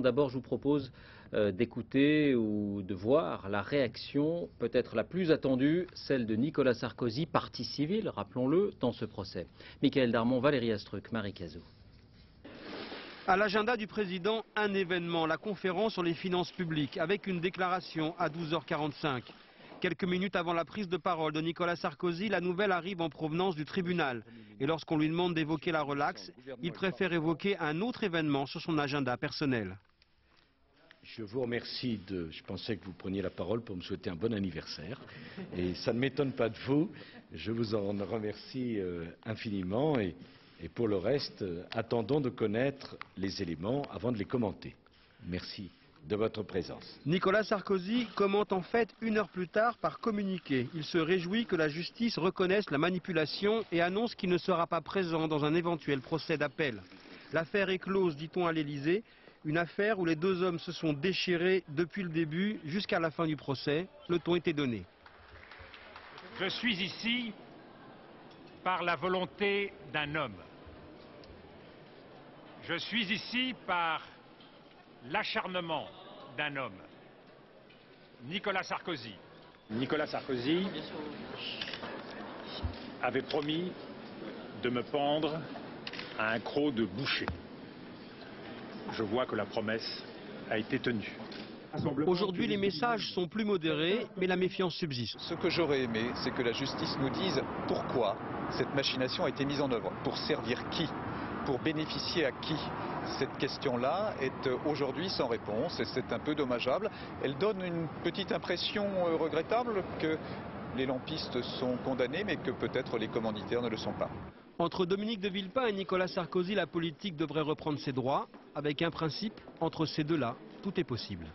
D'abord, je vous propose d'écouter ou de voir la réaction peut-être la plus attendue, celle de Nicolas Sarkozy, partie civile, rappelons-le, dans ce procès. Michael Darmon, Valérie Astruc, Marie Cazot. À l'agenda du président, un événement, la conférence sur les finances publiques, avec une déclaration à 12h45. Quelques minutes avant la prise de parole de Nicolas Sarkozy, la nouvelle arrive en provenance du tribunal. Et lorsqu'on lui demande d'évoquer la relaxe, il préfère évoquer un autre événement sur son agenda personnel. Je vous remercie je pensais que vous preniez la parole pour me souhaiter un bon anniversaire. Et ça ne m'étonne pas de vous. Je vous en remercie infiniment. Et pour le reste, attendons de connaître les éléments avant de les commenter. Merci de votre présence. Nicolas Sarkozy commente en fait 1 heure plus tard par communiqué. Il se réjouit que la justice reconnaisse la manipulation et annonce qu'il ne sera pas présent dans un éventuel procès d'appel. L'affaire est close, dit-on à l'Élysée. Une affaire où les deux hommes se sont déchirés depuis le début jusqu'à la fin du procès. Le ton était donné. Je suis ici par la volonté d'un homme. Je suis ici par l'acharnement d'un homme, Nicolas Sarkozy. Nicolas Sarkozy avait promis de me pendre à un croc de boucher. Je vois que la promesse a été tenue. Aujourd'hui, les messages sont plus modérés, mais la méfiance subsiste. Ce que j'aurais aimé, c'est que la justice nous dise pourquoi cette machination a été mise en œuvre. Pour servir qui? Pour bénéficier à qui? Cette question-là est aujourd'hui sans réponse et c'est un peu dommageable. Elle donne une petite impression regrettable que les lampistes sont condamnés mais que peut-être les commanditaires ne le sont pas. Entre Dominique de Villepin et Nicolas Sarkozy, la politique devrait reprendre ses droits. Avec un principe, entre ces deux-là, tout est possible.